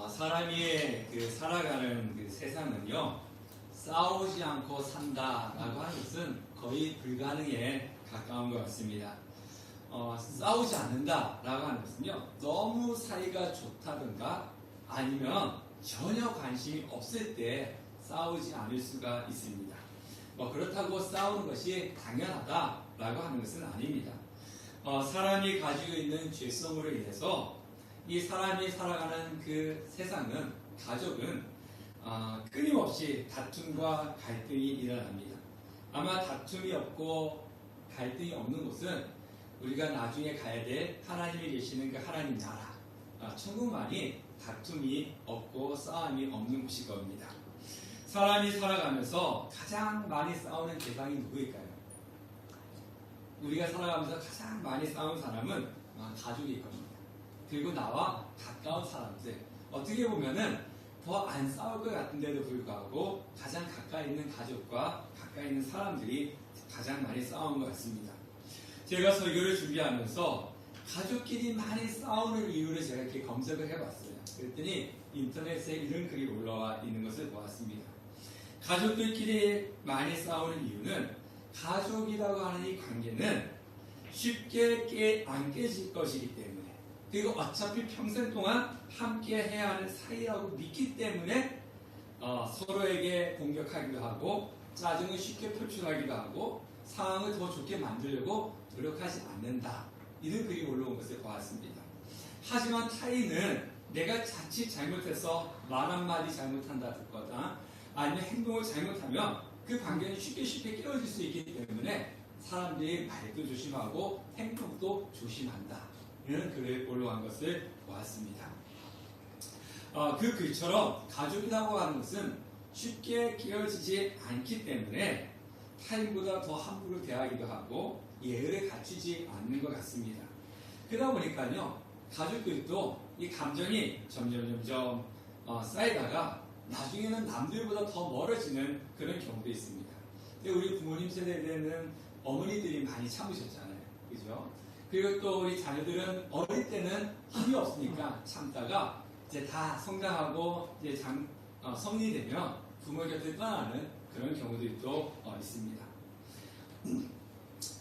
사람이 살아가는 세상은요, 싸우지 않고 산다라고 하는 것은 거의 불가능에 가까운 것 같습니다. 싸우지 않는다라고 하는 것은요, 너무 사이가 좋다든가 아니면 전혀 관심이 없을 때 싸우지 않을 수가 있습니다. 그렇다고 싸우는 것이 당연하다라고 하는 것은 아닙니다. 사람이 가지고 있는 죄성으로 인해서 이 사람이 살아가는 그 세상은, 가족은 끊임없이 다툼과 갈등이 일어납니다. 아마 다툼이 없고 갈등이 없는 곳은 우리가 나중에 가야 될 하나님이 계시는 그 하나님 나라, 천국만이 다툼이 없고 싸움이 없는 곳일 겁니다. 사람이 살아가면서 가장 많이 싸우는 대상이 누구일까요? 우리가 살아가면서 가장 많이 싸우는 사람은 가족일 겁니다. 그리고 나와 가까운 사람들, 어떻게 보면은 더 안 싸울 것 같은데도 불구하고 가장 가까이 있는 가족과 가까이 있는 사람들이 가장 많이 싸우는 것 같습니다. 제가 설교를 준비하면서 가족끼리 많이 싸우는 이유를 제가 이렇게 검색을 해봤어요. 그랬더니 인터넷에 이런 글이 올라와 있는 것을 보았습니다. 가족들끼리 많이 싸우는 이유는 가족이라고 하는 이 관계는 쉽게 안 깨질 것이기 때문에, 그리고 어차피 평생 동안 함께 해야 하는 사이라고 믿기 때문에 서로에게 공격하기도 하고 짜증을 쉽게 표출하기도 하고 상황을 더 좋게 만들려고 노력하지 않는다, 이런 글이 올라온 것을 보았습니다. 하지만 타인은 내가 자칫 잘못해서 말 한마디 잘못한다 듣거나 아니면 행동을 잘못하면 그 관계는 쉽게 깨어질 수 있기 때문에 사람들이 말도 조심하고 행동도 조심한다, 이런 글을 올라온 것을 보았습니다. 그 글처럼 가족이라고 하는 것은 쉽게 깨어지지 않기 때문에 타인보다 더 함부로 대하기도 하고 예의를 갖추지 않는 것 같습니다. 그러다 보니까요, 가족들도 이 감정이 점점 쌓이다가 나중에는 남들보다 더 멀어지는 그런 경우도 있습니다. 우리 부모님 세대에는 어머니들이 많이 참으셨잖아요. 그죠? 그리고 또 우리 자녀들은 어릴 때는 힘이 없으니까 참다가 이제 다 성장하고 이제 성인이 되면 부모 곁을 떠나는 그런 경우들도 있습니다.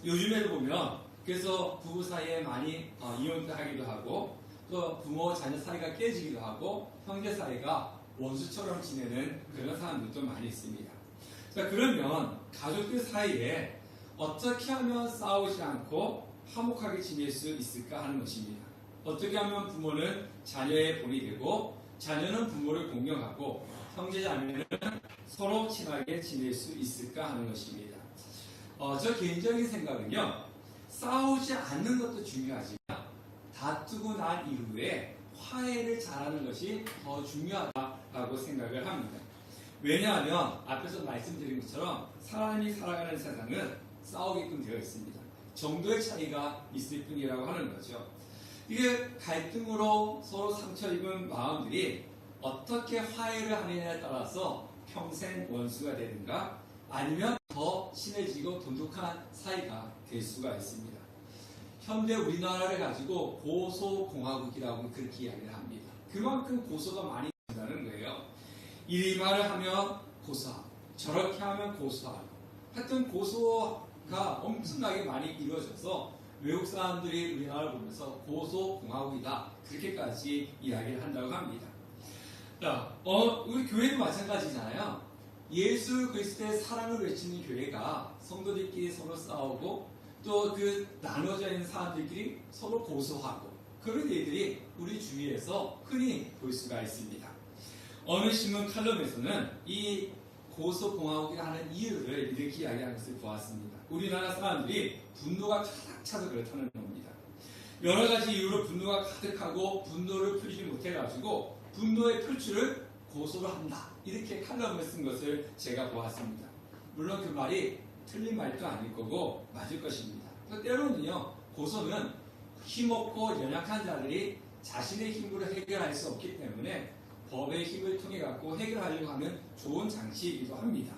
요즘에도 보면 그래서 부부 사이에 많이 이혼도 하기도 하고 또 부모 자녀 사이가 깨지기도 하고 형제 사이가 원수처럼 지내는 그런 사람들도 많이 있습니다. 자, 그러면 가족들 사이에 어떻게 하면 싸우지 않고 화목하게 지낼 수 있을까 하는 것입니다. 어떻게 하면 부모는 자녀의 본이 되고 자녀는 부모를 공경하고 형제 자매는 서로 친하게 지낼 수 있을까 하는 것입니다. 저 개인적인 생각은요, 싸우지 않는 것도 중요하지만 다투고 난 이후에 화해를 잘하는 것이 더 중요하다고 생각을 합니다. 왜냐하면 앞에서 말씀드린 것처럼 사람이 살아가는 세상은 싸우게끔 되어 있습니다. 정도의 차이가 있을 뿐이라고 하는 거죠. 이게 갈등으로 서로 상처 입은 마음들이 어떻게 화해를 하느냐에 따라서 평생 원수가 되는가 아니면 더 친해지고 돈독한 사이가 될 수가 있습니다. 현대 우리나라를 가지고 고소공화국이라고 그렇게 이야기를 합니다. 그만큼 고소가 많이 된다는 거예요. 이 말을 하면 고소하고 저렇게 하면 고소하고, 하여튼 고소가 엄청나게 많이 이루어져서 외국 사람들이 우리나라를 보면서 고소공화국이다, 그렇게까지 이야기를 한다고 합니다. 자, 우리 교회도 마찬가지잖아요. 예수 그리스도의 사랑을 외치는 교회가 성도들끼리 서로 싸우고 또 그 나눠져 있는 사람들끼리 서로 고소하고 그런 일들이 우리 주위에서 흔히 볼 수가 있습니다. 어느 신문 칼럼에서는 이 고소공화국이라 하는 이유를 이렇게 이야기하는 것을 보았습니다. 우리나라 사람들이 분노가 가득 차서 그렇다는 겁니다. 여러 가지 이유로 분노가 가득하고 분노를 풀지 못해가지고 분노의 표출을 고소로 한다, 이렇게 칼럼을 쓴 것을 제가 보았습니다. 물론 그 말이 틀린 말도 아닐 거고 맞을 것입니다. 때로는요, 고소는 힘없고 연약한 자들이 자신의 힘으로 해결할 수 없기 때문에 법의 힘을 통해 갖고 해결하려고 하는 좋은 장치이기도 합니다.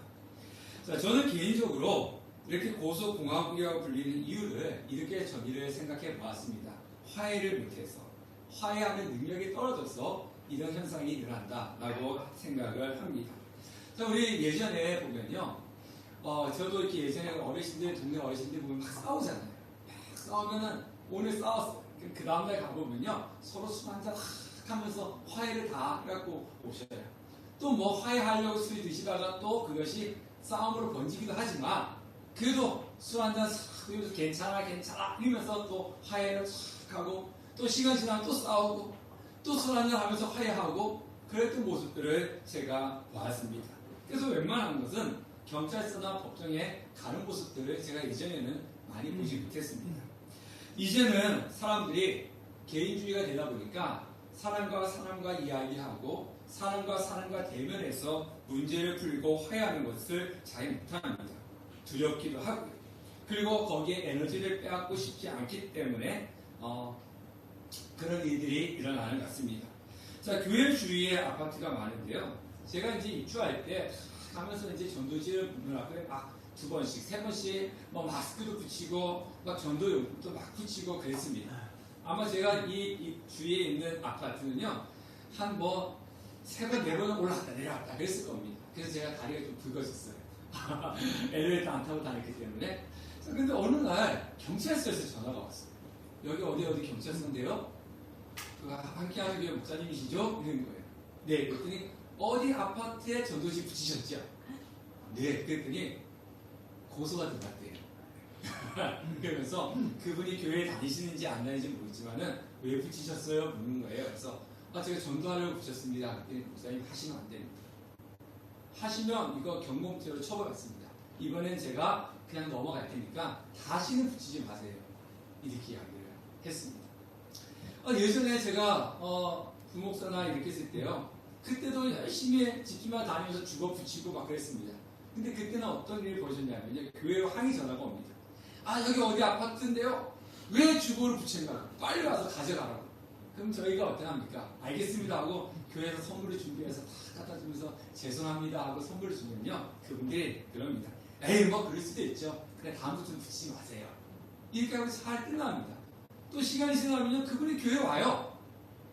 자, 저는 개인적으로 이렇게 고소공화국이라고 불리는 이유를 이렇게 정의를 생각해 보았습니다. 화해를 못해서, 화해하는 능력이 떨어져서 이런 현상이 일어난다라고 생각을 합니다. 자, 우리 예전에 보면요, 저도 이렇게 예전에 어르신들, 동네 어르신들 보면 막 싸우잖아요. 막 싸우면은 오늘 싸웠어. 그 다음날 가보면요, 서로 술 한잔 하면서 화해를 다 해갖고 오셔요. 또 뭐 화해하려고 술 드시다가 또 그것이 싸움으로 번지기도 하지만 그래도 술 한잔 싹 하면서 괜찮아 괜찮아 이러면서 또 화해를 싹 하고 또 시간 지나면 또 싸우고 또 술 한잔 하면서 화해하고 그랬던 모습들을 제가 보았습니다. 그래서 웬만한 것은 경찰서나 법정에 가는 모습들을 제가 예전에는 많이 보지 못했습니다. 이제는 사람들이 개인주의가 되다 보니까 사람과 사람과 이야기하고 사람과 사람과 대면해서 문제를 풀고 화해하는 것을 잘 못합니다. 두렵기도 하고요. 그리고 거기에 에너지를 빼앗고 싶지 않기 때문에 그런 일들이 일어나는 것 같습니다. 자, 교회 주위에 아파트가 많은데요. 제가 이제 입주할 때 가면서 이제 전도지를 문 앞에 막 2번씩, 3번씩 뭐 마스크도 붙이고 막 전도용품도 막 붙이고 그랬습니다. 아마 제가 이 주위에 있는 아파트는요, 한 뭐 3번, 4번은 올라갔다 내려갔다 그랬을 겁니다. 그래서 제가 다리가 좀 붉어졌어요. 엘리베이터 안 타고 다녔기 때문에. 근데 어느 날 경찰서에서 전화가 왔어요. 여기 어디 경찰서인데요? 함께하는 교회 목사님이시죠? 이런 거예요. 네, 그랬더니 어디 아파트에 전도지 붙이셨죠? 네, 그랬더니 고소가 들어갔대요. 그러면서 그분이 교회에 다니시는지 안 다니는지 모르지만은 왜 붙이셨어요? 묻는 거예요. 그래서 제가 전도하려고 붙였습니다. 그랬더니 목사님 하시면 안 됩니다. 하시면 이거 경공죄로 처벌받습니다. 이번엔 제가 그냥 넘어갈 테니까 다시는 붙이지 마세요. 이렇게 이야기를 했습니다. 예전에 제가 부목사나 이렇게 했을 때요. 그때도 열심히 집집마다 다니면서 주거 붙이고 막 그랬습니다. 근데 그때는 어떤 일이 벌어졌냐면요. 교회로 항의 전화가 옵니다. 여기 어디 아파트인데요? 왜 주거를 붙였냐고. 빨리 와서 가져가라고. 그럼 저희가 어떻게 합니까? 알겠습니다 하고 교회에서 선물을 준비해서 다 갖다 주면서 죄송합니다 하고 선물을 주면요. 그분들이 그럽니다. 에이 뭐 그럴 수도 있죠. 그래 다음부터는 붙이지 마세요. 이렇게 하고 잘 끝납니다. 또 시간이 지나면요. 그분이 교회 와요.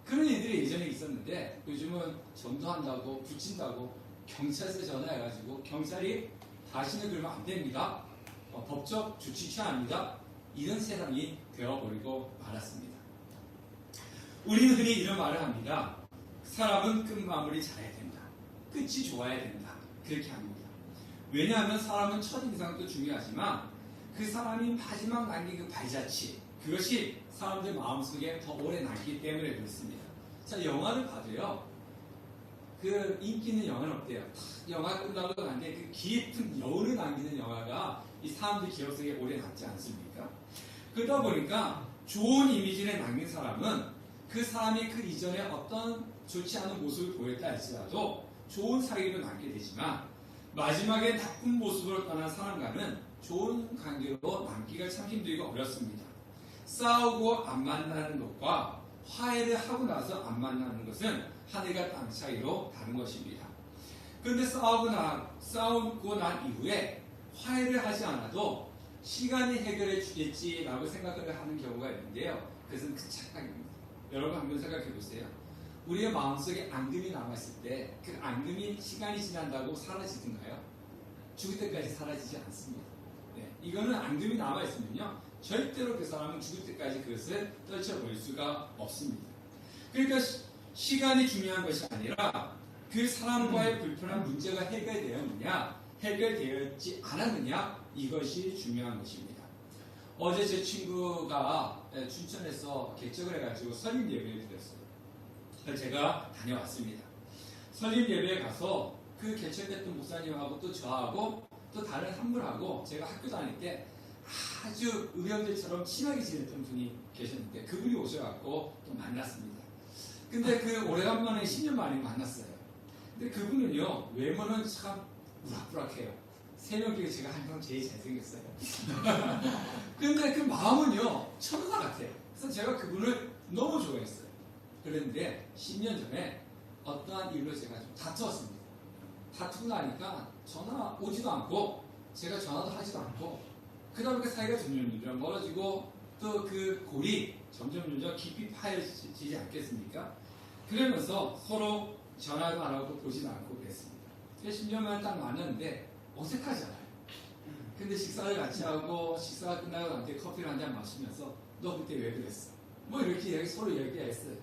그런 일들이 예전에 있었는데 요즘은 전도한다고 붙인다고 경찰서에 전화해가지고 경찰이 다시는 그러면 안 됩니다. 법적 조치 취합니다. 이런 세상이 되어버리고 말았습니다. 우리는 흔히 이런 말을 합니다. 사람은 끝마무리 잘해야 된다. 끝이 좋아야 된다. 그렇게 합니다. 왜냐하면 사람은 첫인상도 중요하지만 그 사람이 마지막 남긴 그 발자취 그것이 사람들 마음속에 더 오래 남기 때문에 그렇습니다. 자, 영화를 봐도요. 그 인기 있는 영화는 어때요? 영화 끝나고 난데 그 깊은 여운을 남기는 영화가 이 사람들 기억 속에 오래 남지 않습니까? 그러다 보니까 좋은 이미지를 남긴 사람은 그 사람이 그 이전에 어떤 좋지 않은 모습을 보였다 할지라도 좋은 사기로 남게 되지만 마지막에 나쁜 모습으로 떠난 사람과는 좋은 관계로 남기가 참 힘들고 어렵습니다. 싸우고 안 만나는 것과 화해를 하고 나서 안 만나는 것은 하늘과 땅 차이로 다른 것입니다. 그런데 싸우고 난 이후에 화해를 하지 않아도 시간이 해결해 주겠지라고 생각을 하는 경우가 있는데요. 그것은 그 착각입니다. 여러분 한번 생각해 보세요. 우리의 마음속에 앙금이 남았을 때 그 앙금이 시간이 지난다고 사라지든가요? 죽을 때까지 사라지지 않습니다. 네, 이거는 앙금이 남아있으면요. 절대로 그 사람은 죽을 때까지 그것을 떨쳐버릴 수가 없습니다. 그러니까 시간이 중요한 것이 아니라 그 사람과의 불편한 문제가 해결되었느냐 해결되었지 않았느냐 이것이 중요한 것입니다. 어제 제 친구가 춘천에서 개척을 해가지고 설립 예배를 드렸어요. 그래서 제가 다녀왔습니다. 설립 예배에 가서 그 개척했던 목사님하고 또 저하고 또 다른 한 분하고 제가 학교 다닐 때 아주 의형들처럼 친하게 지냈던 분이 계셨는데 그분이 오셔갖고 또 만났습니다. 근데 그 오래간만에 10년 만에 만났어요. 근데 그분은요 외모는 참 우락부락해요. 3명 중에 제가 항상 제일 잘생겼어요. 근데 그 마음은요 천사 같아요. 그래서 제가 그분을 너무 좋아했어요. 그런데 10년 전에 어떠한 일로 제가 좀 다투었습니다. 다투고 나니까 전화 오지도 않고 제가 전화도 하지도 않고 그러다 보니까 사이가 점점 멀어지고 또 그 골이 점점 깊이 파여지지 않겠습니까? 그러면서 서로 전화도 안 하고 보지도 않고 그랬습니다. 10년만 딱 만났는데 어색하잖아요. 근데 식사를 같이 하고 식사가 끝나고 나한테 커피를 한 잔 마시면서 너 그때 왜 그랬어? 뭐 이렇게 서로 얘기했어요.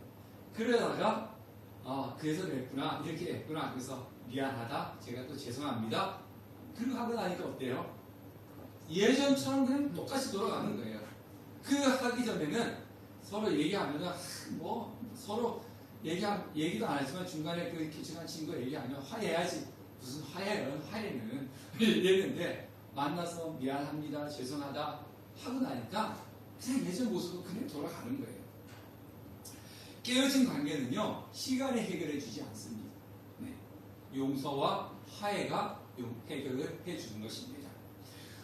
그러다가 그래서 그랬구나 이렇게 했구나 그래서 미안하다 제가 또 죄송합니다. 그리고 하고 나니까 어때요? 예전처럼 그냥 똑같이 돌아가는 거예요. 그 하기 전에는 서로 얘기하면은 뭐 서로 얘기도 안 하지만 중간에 그 기침한 친구 얘기하면 화해야지 무슨 화해는 이랬는데 만나서 미안합니다 죄송하다 하고 나니까 그냥 예전 모습으로 그냥 돌아가는 거예요. 깨어진 관계는요 시간이 해결해 주지 않습니다. 네. 용서와 화해가 해결을 해주는 것입니다.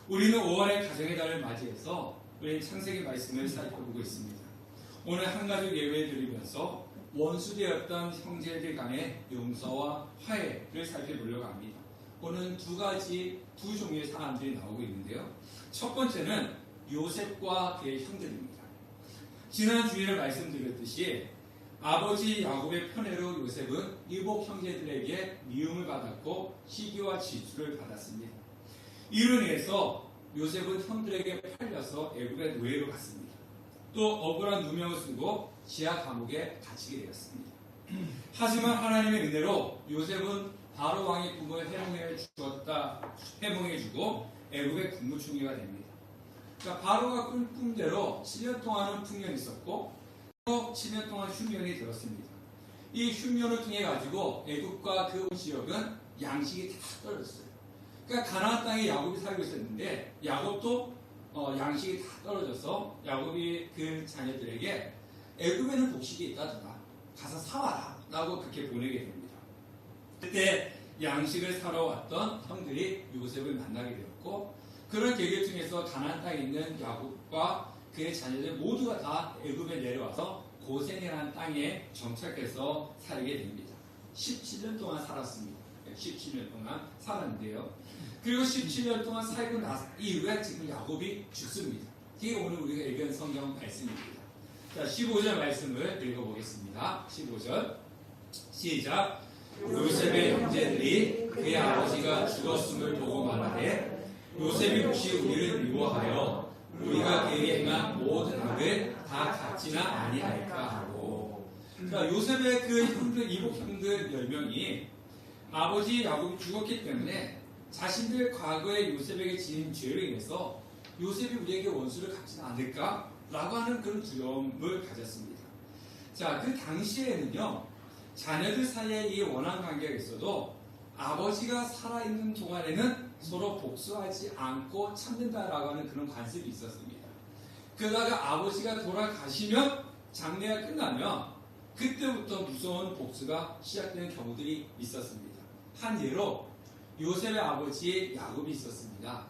우리는 5월의 가정의 달을 맞이해서 우리 창세기 말씀을 살펴보고 있습니다. 오늘 한 가지 예외 드리면서 원수되었던 형제들 간의 용서와 화해를 살펴보려고 합니다. 오늘 두 종류의 사람들이 나오고 있는데요. 첫 번째는 요셉과 그의 형들입니다. 지난 주일에 말씀드렸듯이 아버지 야곱의 편애로 요셉은 이복 형제들에게 미움을 받았고 시기와 질투를 받았습니다. 이로 인해서 요셉은 형들에게 팔려서 애굽의 노예로 갔습니다. 또 억울한 누명을 쓰고 지하 감옥에 갇히게 되었습니다. 하지만 하나님의 은혜로 요셉은 바로 왕의 꿈을 해몽해주고 애굽의 국무총리가 됩니다. 그러니까 바로가 꾼 꿈대로 7년 동안은 풍년이 있었고 또 7년 동안 흉년이 들었습니다. 이 흉년을 통해 가지고 애굽과 그 지역은 양식이 다 떨어졌어요. 그러니까 가나안 땅에 야곱이 살고 있었는데 야곱도 양식이 다 떨어져서 야곱이 그 자녀들에게 애굽에는 곡식이 있다더라 가서 사와라 라고 그렇게 보내게 됩니다. 그때 양식을 사러 왔던 형들이 요셉을 만나게 되었고 그런 계기를 통해서 가나안 땅에 있는 야곱과 그의 자녀들 모두가 다 애굽에 내려와서 고센이라는 땅에 정착해서 살게 됩니다. 17년 동안 살았습니다. 17년 동안 살았는데요. 그리고 17년 동안 살고 나서 이후에 지금 야곱이 죽습니다. 이게 오늘 우리가 읽은 성경 말씀입니다. 자, 15절 말씀을 읽어보겠습니다. 15절 시작. 요셉의 형제들이 그의 아버지가 죽었음을 보고 말하되 요셉이 혹시 우리를 미워하여 우리가 그에게 행한 모든 악을 다 갚지나 아니할까 하고. 그러니까 요셉의 그 형들 이복 형들 10명이 아버지 야곱이 죽었기 때문에 자신들 과거에 요셉에게 지은 죄로 인해서 요셉이 우리에게 원수를 갚지는 않을까라고 하는 그런 두려움을 가졌습니다. 자, 그 당시에는요 자녀들 사이에 이 원한 관계가 있어도 아버지가 살아있는 동안에는 서로 복수하지 않고 참는다라고 하는 그런 관습이 있었습니다. 그러다가 아버지가 돌아가시면 장례가 끝나면 그때부터 무서운 복수가 시작되는 경우들이 있었습니다. 한 예로 요셉의 아버지 야곱이 있었습니다.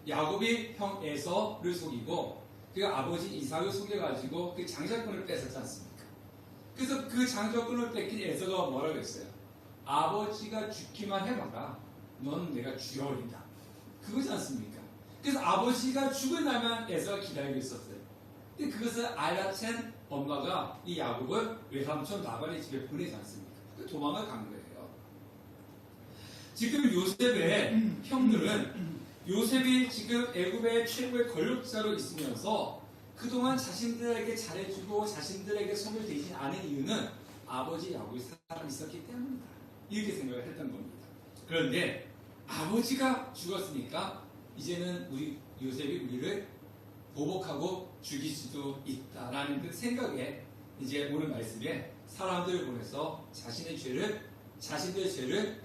야곱이 형 에서를 속이고 그 아버지 이삭을 속여가지고 그 장자권을 뺏었지 않습니까? 그래서 그 장자권을 뺏긴 에서가 뭐라고 했어요? 아버지가 죽기만 해봐라. 넌 내가 죽여버린다. 그거지 않습니까? 그래서 아버지가 죽고 나면 에서가 기다리고 있었어요. 근데 그것을 알아챈 엄마가 이 야곱을 외삼촌 라반의 집에 보내지 않습니까? 도망을 간 거예요. 지금 요셉의 형들은 요셉이 지금 애굽의 최고의 권력자로 있으면서 그동안 자신들에게 잘해주고 자신들에게 손을 대지 않은 이유는 아버지 야곱이 살아 있었기 때문이다. 이렇게 생각을 했던 겁니다. 그런데 아버지가 죽었으니까 이제는 우리 요셉이 우리를 보복하고 죽일 수도 있다라는 그 생각에 이제 오늘 말씀에 사람들을 보내서 자신들의 죄를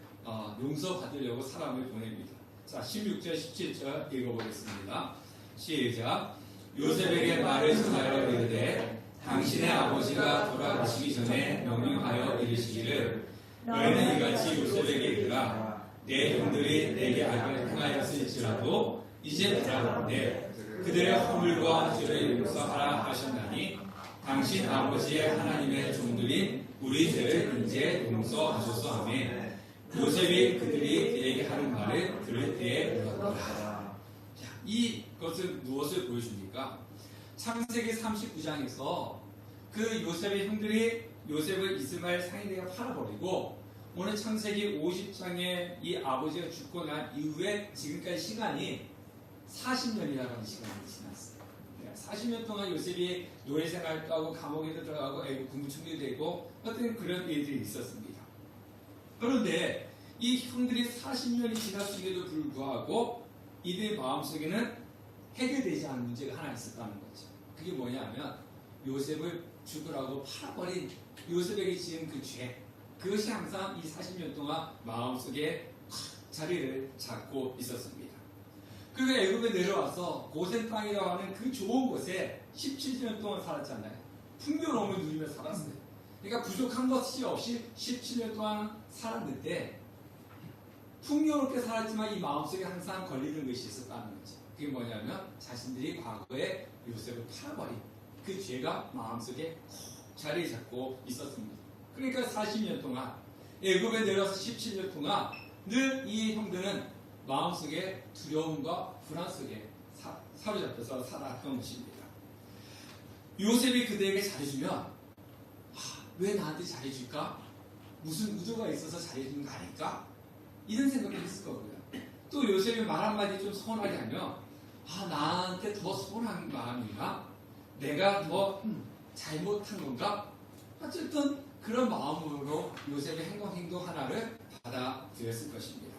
용서받으려고 사람을 보냅니다. 자, 16절, 17절 읽어보겠습니다. 시작. 요셉에게 말을 전하여 이르되 당신의 아버지가 돌아가시기 전에 명령하여 이르시기를 너희는 이같이 요셉에게 이르라 내 형들이 내게 악을 행하였을지라도 이제 바라건대 그들의 허물과 죄를 용서하라 하셨나니 당신 아버지의 하나님의 종들인 우리 죄를 이제 용서하소서 하며 요셉이 그들이 그에게 하는 말을 들을 때에 물었더라. 이것은 무엇을 보여줍니까? 창세기 39장에서 그 요셉의 형들이 요셉을 이스마엘 상인에게 팔아버리고 오늘 창세기 50장에 이 아버지가 죽고 난 이후에 지금까지 시간이 40년이라는 시간이 지났어요. 40년 동안 요셉이 노예 생활도 하고 감옥에도 들어가고 애국 군부총리도 되고 어떤 그런 일들이 있었습니다. 그런데 이 형들이 40년이 지났음에도 불구하고 이들의 마음속에는 해결되지 않은 문제가 하나 있었다는 거죠. 그게 뭐냐면 요셉을 죽으라고 팔아버린 요셉에게 지은 그 죄, 그것이 항상 이 40년 동안 마음속에 자리를 잡고 있었습니다. 그리고 애굽에 내려와서 고센 땅이라고 하는 그 좋은 곳에 17년 동안 살았잖아요. 풍요로움을 누리며 살았어요. 그러니까 부족한 것이 없이 17년 동안 살았는데 풍요롭게 살았지만 이 마음속에 항상 걸리는 것이 있었다는 거죠. 그게 뭐냐면 자신들이 과거에 요셉을 팔아버린 그 죄가 마음속에 자리 잡고 있었습니다. 그러니까 40년 동안 애굽에 내려와서 17년 동안 늘 이 형들은 마음속에 두려움과 불안 속에 사로잡혀서 살았던 것입니다. 요셉이 그들에게 잘해주면 왜 나한테 잘해줄까? 무슨 의도가 있어서 잘해주는 거 아닐까? 이런 생각을 했을 거고요. 또 요셉이 말 한마디 좀 서운하게 하면 나한테 더 서운한 마음인가? 내가 더 잘못한 건가? 어쨌든 그런 마음으로 요셉의 행동 하나를 받아들였을 것입니다.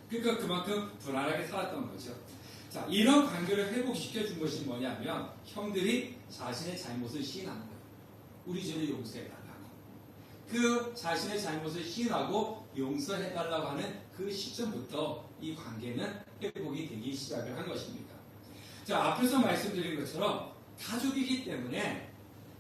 그러니까 그만큼 불안하게 살았던 거죠. 자, 이런 관계를 회복시켜준 것이 뭐냐면 형들이 자신의 잘못을 시인하는 거예요. 우리 죄를 용서해달라고. 그 자신의 잘못을 시인하고 용서해달라고 하는 그 시점부터 이 관계는 회복이 되기 시작을 한 것입니다. 자, 앞에서 말씀드린 것처럼 가족이기 때문에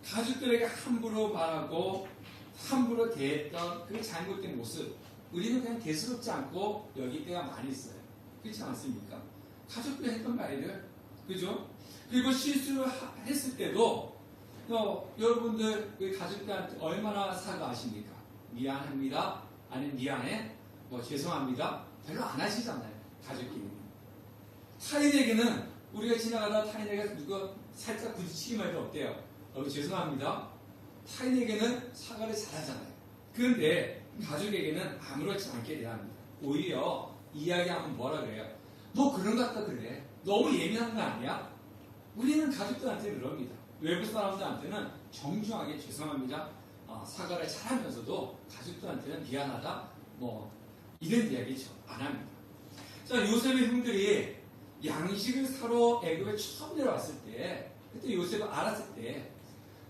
가족들에게 함부로 말하고 함부로 대했던 그 잘못된 모습 우리는 그냥 대수롭지 않고 여길 때가 많이 있어요. 그렇지 않습니까? 가족들 했던 말이를 그죠? 그리고 실수를 했을 때도 여러분들 우리 가족들한테 얼마나 사과하십니까? 미안합니다. 아니면 미안해? 죄송합니다. 별로 안 하시잖아요. 가족끼리는. 타인에게는 우리가 지나가다 타인에게 누가 살짝 부딪히기만 해도 어때요? 죄송합니다. 타인에게는 사과를 잘하잖아요. 그런데 가족에게는 아무렇지 않게 대합니다. 오히려 이야기하면 뭐라 그래요? 너 그런 것 같다 그래. 너무 예민한 거 아니야? 우리는 가족들한테는 그럽니다. 외부 사람들한테는 정중하게 죄송합니다. 사과를 잘하면서도 가족들한테는 미안하다. 이런 이야기죠. 안 합니다. 자, 요셉의 형들이 양식을 사러 애굽에 처음 내려왔을 때, 그때 요셉을 알았을 때,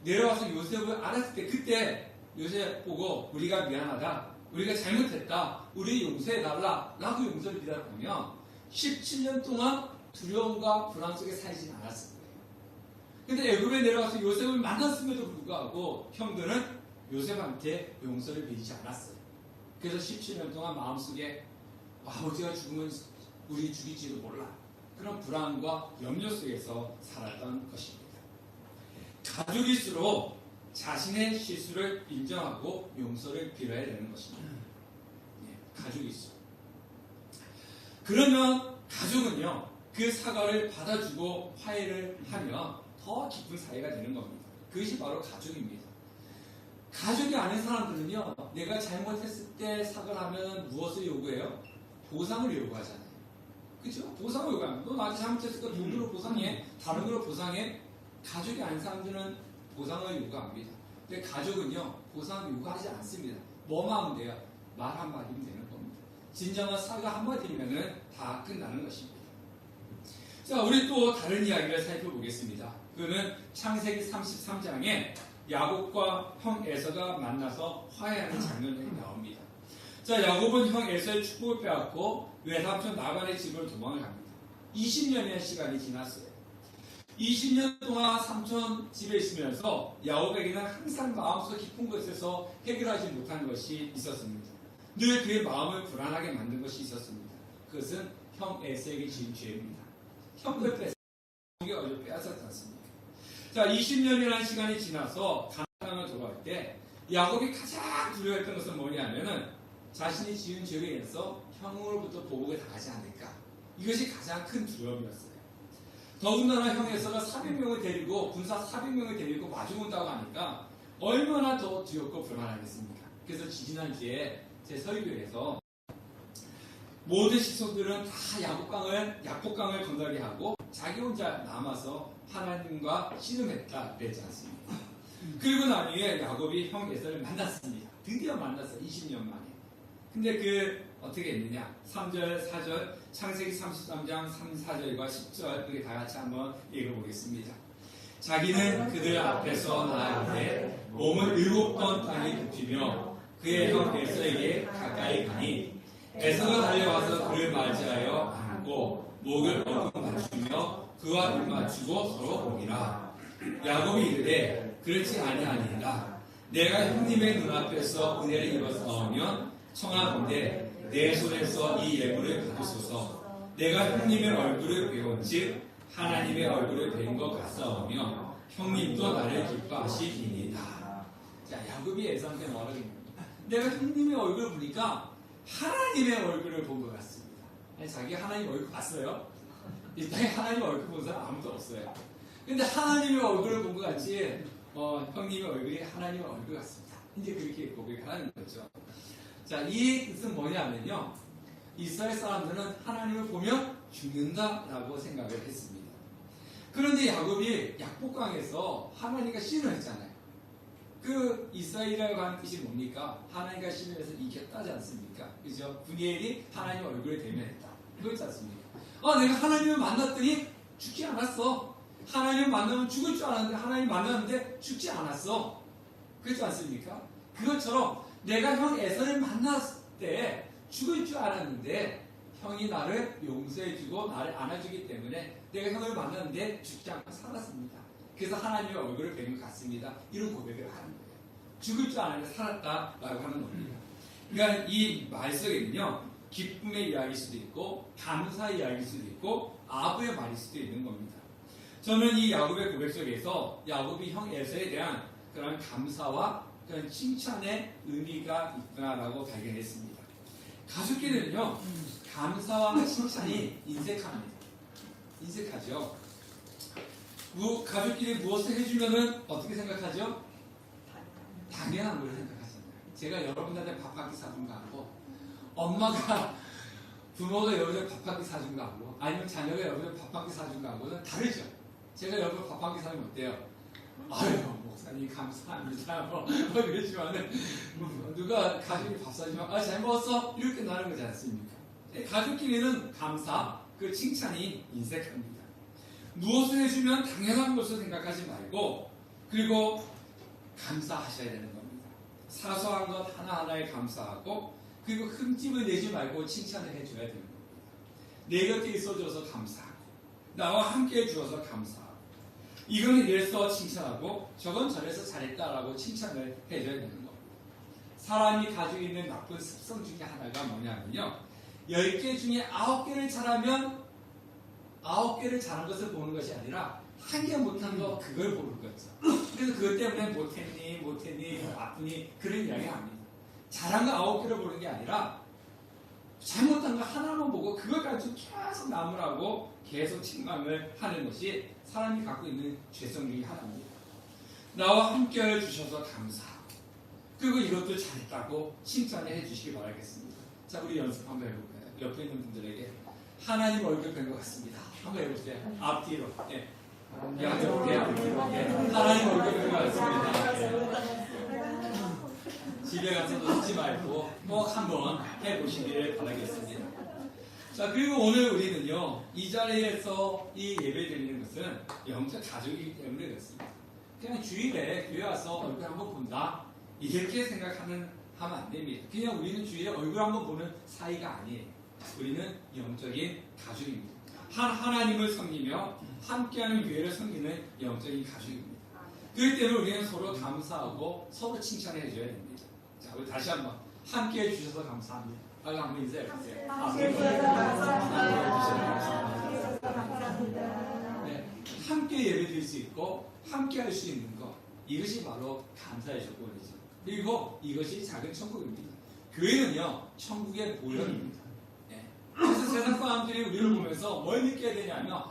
내려와서 요셉을 알았을 때, 그때 요셉 보고 우리가 미안하다, 우리가 잘못했다, 우리 용서해달라 라고 용서를 비달하면 17년 동안 두려움과 불안 속에 살진 않았을 거예요. 근데 애굽에 내려와서 요셉을 만났음에도 불구하고 형들은 요셉한테 용서를 빌지 않았어요. 그래서 17년 동안 마음속에 아버지가 죽으면 우리 죽일지도 몰라. 그런 불안과 염려 속에서 살았던 것입니다. 가족일수록 자신의 실수를 인정하고 용서를 빌어야 되는 것입니다. 가족일수록. 그러면 가족은요, 그 사과를 받아주고 화해를 하면 더 깊은 사이가 되는 겁니다. 그것이 바로 가족입니다. 가족이 아닌 사람들은요, 내가 잘못했을 때 사과를 하면 무엇을 요구해요? 보상을 요구하잖아요. 그죠? 보상을 요구하면 너 나한테 잘못했으니까 돈으로 보상해, 다른 걸로 보상해. 가족이 아닌 사람들은 보상을 요구합니다. 근데 가족은요, 보상을 요구하지 않습니다. 뭐만 하면 돼요? 말 한마디면 되는 겁니다. 진정한 사과 한마디면은 다 끝나는 것입니다. 자, 우리 또 다른 이야기를 살펴보겠습니다. 그거는 창세기 33장에 야곱과 형 에서가 만나서 화해하는 장면이 나옵니다. 자, 야곱은 형 에서의 축복을 빼앗고 외삼촌 나반의 집으로 도망을 갑니다. 20년의 시간이 지났어요. 20년 동안 삼촌 집에 있으면서 야곱에게는 항상 마음속 깊은 곳에서 해결하지 못한 것이 있었습니다. 늘 그의 마음을 불안하게 만든 것이 있었습니다. 그것은 형 에서에게 지은 죄입니다. 형을 빼앗았지 않습니까? 자, 20년이라는 시간이 지나서 가나안으로 돌아올 때 야곱이 가장 두려워했던 것은 뭐냐면은 자신이 지은 죄에 의해서 형으로부터 보복을 당하지 않을까. 이것이 가장 큰 두려움이었어요. 더군다나 형 에서가 400명을 데리고 군사 400명을 데리고 마주 온다고 하니까 얼마나 더 두렵고 불안하겠습니까? 그래서 지지난주에 제 설교에서 모든 식소들은 다 약복강을 건너게 하고 자기 혼자 남아서 하나님과 씨름했다 그랬지 않습니까? 그리고 나중에 야곱이 형 에서를 만났습니다. 드디어 만났어. 20년 만에. 근데 어떻게 했느냐? 3절, 4절, 창세기 33장 3, 4절과 10절 우리 다 같이 한번 읽어보겠습니다. 자기는 그들 앞에서 나아가되 몸을 7번 땅에 눕히며 그의 형 에서에게 가까이 가니 에서가 달려와서 그를 맞이하여 안고 목을 얼굴 맞추며 그와 입 맞추고 서로 오니라. 야곱이 이르되 그렇지 아니하니이다. 내가 형님의 눈앞에서 은혜를 입어 싸우면 청하건대 내 손에서 이 예물을 받으소서. 내가 형님의 얼굴을 배운즉 하나님의 얼굴을 배운 것 같사오며 형님도 나를 기뻐하시리이다. 자, 야곱이 에서한테 뭐라고 했냐면 내가 형님의 얼굴을 보니까 하나님의 얼굴을 본 것 같습니다. 아니, 자기 하나님 얼굴 봤어요? 이 땅에 하나님 얼굴 본 사람 아무도 없어요. 근데 하나님의 얼굴을 본 것 같이 형님의 얼굴이 하나님의 얼굴 같습니다. 이제 그렇게 고백하는 거죠. 자, 이 뜻은 뭐냐면요. 이스라엘 사람들은 하나님을 보면 죽는다라고 생각을 했습니다. 그런데 야곱이 약복강에서 하나님과 씨름했잖아요. 그 이스라엘이라고 하는 뜻이 뭡니까? 하나님과 씨름해서 이겼다지 않습니까? 그죠? 분이엘이 하나님 얼굴에 대면했다. 그렇지 않습니까? 내가 하나님을 만났더니 죽지 않았어. 하나님을 만나면 죽을 줄 알았는데 하나님 만났는데 죽지 않았어. 그렇지 않습니까? 그것처럼 내가 형 에서를 만났을 때 죽을 줄 알았는데 형이 나를 용서해주고 나를 안아주기 때문에 내가 형을 만났는데 죽지 않고 살았습니다. 그래서 하나님의 얼굴을 뵌 것 같습니다. 이런 고백을 하는 거예요. 죽을 줄 알았는데 살았다라고 하는 겁니다. 그러니까 이 말 속에는요, 기쁨의 이야기일 수도 있고 감사의 이야기일 수도 있고 아부의 말일 수도 있는 겁니다. 저는 이 야곱의 고백 속에서 야곱이 형 에서에 대한 그런 감사와 그런 칭찬의 의미가 있구나라고 발견했습니다. 가족끼리는요, 감사와 칭찬이 인색합니다. 인색하죠. 가족끼리 무엇을 해주면은 어떻게 생각하죠? 당연한 걸 생각하잖아요. 제가 여러분들한테 밥 한 끼 사준 거하고, 엄마가, 부모가 여러분들 밥 한 끼 사준 거하고, 아니면 자녀가 여러분들 밥 한 끼 사준 거하고는 다르죠. 제가 여러분 밥 한 끼 사주면 어때요? 아유, 목사님 감사합니다. 뭐 그러지만은, 누가 가족이 밥 사주면, 잘 먹었어? 이렇게 나는 거지 않습니까? 가족끼리는 감사, 그 칭찬이 인색합니다. 무엇을 해주면 당연한 것을 생각하지 말고, 그리고 감사하셔야 되는 겁니다. 사소한 것 하나하나에 감사하고, 그리고 흠집을 내지 말고 칭찬을 해줘야 되는 겁니다. 내 곁에 있어줘서 감사하고, 나와 함께 해주어서 감사하고, 이건 이래서 칭찬하고, 저건 저래서 잘했다라고 칭찬을 해줘야 되는 겁니다. 사람이 가지고 있는 나쁜 습성 중에 하나가 뭐냐면요, 10개 중에 9개를 잘하면 9개를 잘한 것을 보는 것이 아니라 1개 못한 거 그걸 보는 거죠. 그래서 그것 때문에 못했니, 아프니 그런 이야기 아닙니다. 잘한 거 9개를 보는 게 아니라 잘못한 거 하나만 보고 그걸 가지고 계속 나무라고 계속 책망을 하는 것이 사람이 갖고 있는 죄성 중에 하나입니다. 나와 함께 해주셔서 감사하고, 그리고 이것도 잘했다고 칭찬을 해주시기 바라겠습니다. 자, 우리 연습 한번 해볼까요? 옆에 있는 분들에게 하나님 얼굴 뵌 것 같습니다. 한번 해보세요. 앞뒤로. 예. 양쪽 예, 앞뒤로. 예. 하나님 얼굴 뵌 것 같습니다. 예. 집에 가서도 하지 말고 꼭 한번 해보시길 바라겠습니다. 자, 그리고 오늘 우리는요, 이 자리에서 이 예배 드리는 것은 영적 가족이기 때문에 그렇습니다. 그냥 주일에 교회 와서 얼굴 한번 본다, 이렇게 생각하면 안 됩니다. 그냥 우리는 주일에 얼굴 한번 보는 사이가 아니에요. 우리는 영적인 가족입니다. 하나님을 섬기며 함께하는 교회를 섬기는 영적인 가족입니다. 그렇기 때문에 우리는 서로 감사하고 서로 칭찬해 줘야 됩니다. 자, 우리 다시 한번 함께해 주셔서 감사합니다. 빨리 한번 인사해 주세요. 함께해 주셔서 감사합니다. 네, 함께 예배 드릴 수 있고 함께 할 수 있는 것, 이것이 바로 감사의 조건이죠. 그리고 이것이 작은 천국입니다. 교회는요, 천국의 보현입니다. 네. 그래서 세상 사람들이 우리를 보면서 뭘 믿게 되냐면,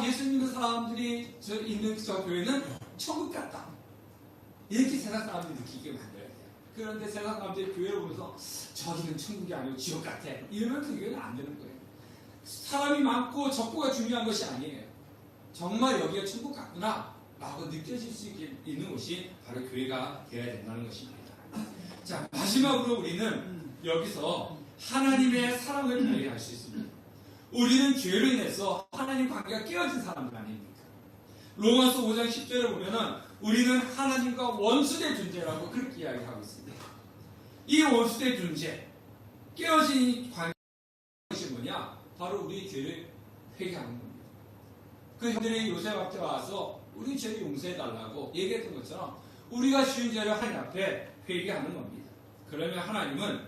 예수 믿는 사람들이 있는 저 교회는 천국 같다. 이렇게 세상 사람들이 느끼게 만들어야 돼요. 그런데 세상 사람들이 교회를 보면서 저기는 천국이 아니고 지옥 같아, 이러면 그 교회는 안 되는 거예요. 사람이 많고 적고가 중요한 것이 아니에요. 정말 여기가 천국 같구나 라고 느껴질 수 있는 곳이 바로 교회가 되어야 된다는 것입니다. 자, 마지막으로 우리는 여기서 하나님의 사랑을 발휘할 수 있습니다. 우리는 죄로 인해서 하나님 관계가 깨어진 사람들 아닙니까? 로마서 5장 10절에 보면은 우리는 하나님과 원수된 존재라고 그렇게 이야기하고 있습니다. 이 원수된 존재, 깨어진 관계가 뭐냐? 바로 우리 죄를 회개하는 겁니다. 그 형들이 요셉 앞에 와서 우리 죄를 용서해달라고 얘기했던 것처럼 우리가 지은 죄를 하나님 앞에 회개하는 겁니다. 그러면 하나님은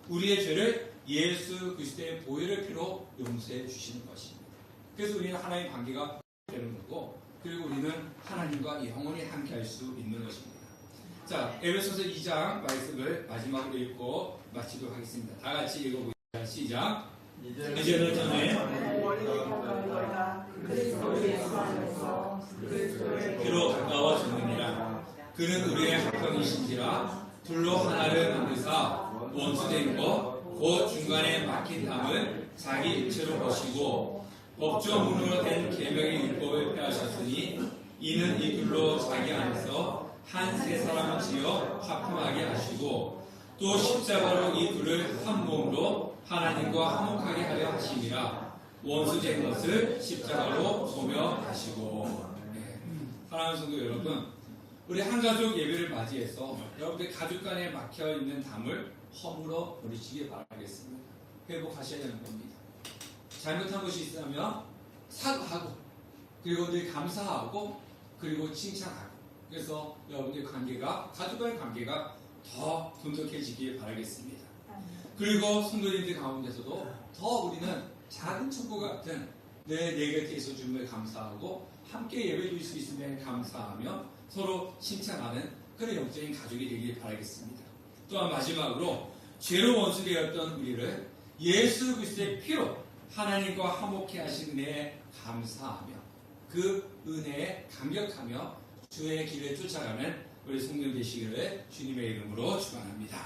우리의 죄를 예수 그리스도의 보혈의 피로 용서해 주시는 것입니다. 그래서 우리는 하나님 관계가 되는 거고, 그리고 우리는 하나님과 영원히 함께 할 수 있는 것입니다. 자, 에베소서 2장 말씀을 마지막으로 읽고 마치도록 하겠습니다. 다 같이 읽어보겠습니다. 시작. 이제는 전에 그로 가까워졌느니라. 그는 우리의 합병이신지라. 둘로 하나를 만드사 원수된 것 곧 중간에 막힌 담을 자기 육체로 보시고 법조문으로 된 계명의 율법을 폐하셨으니 이는 이 둘로 자기 안에서 한 세 사람을 지어 화평하게 하시고 또 십자가로 이 둘을 한 몸으로 하나님과 화목하게 하려 하심이라. 원수된 것을 십자가로 소멸하시고. 사랑하는 성도 여러분, 우리 한가족 예배를 맞이해서 여러분들 가족 간에 막혀있는 담을 허물어 버리시기 바라겠습니다. 회복하셔야 되는 겁니다. 잘못한 것이 있으면 사과하고, 그리고 늘 감사하고, 그리고 칭찬하고, 그래서 여러분들 관계가, 가족과의 관계가 더 돈독해지길 바라겠습니다. 그리고 성도님들 가운데서도 더 우리는 작은 천국 같은 내 곁에 있어 주님을 감사하고 함께 예배 드릴 수 있음에 감사하며 서로 칭찬하는 그런 영적인 가족이 되길 바라겠습니다. 또한 마지막으로 죄로 원수되었던 우리를 예수 그리스도의 피로 하나님과 화목케 하신 은혜에 감사하며 그 은혜에 감격하며 주의 길을 쫓아가는 우리 성도 되시기를 주님의 이름으로 축원합니다.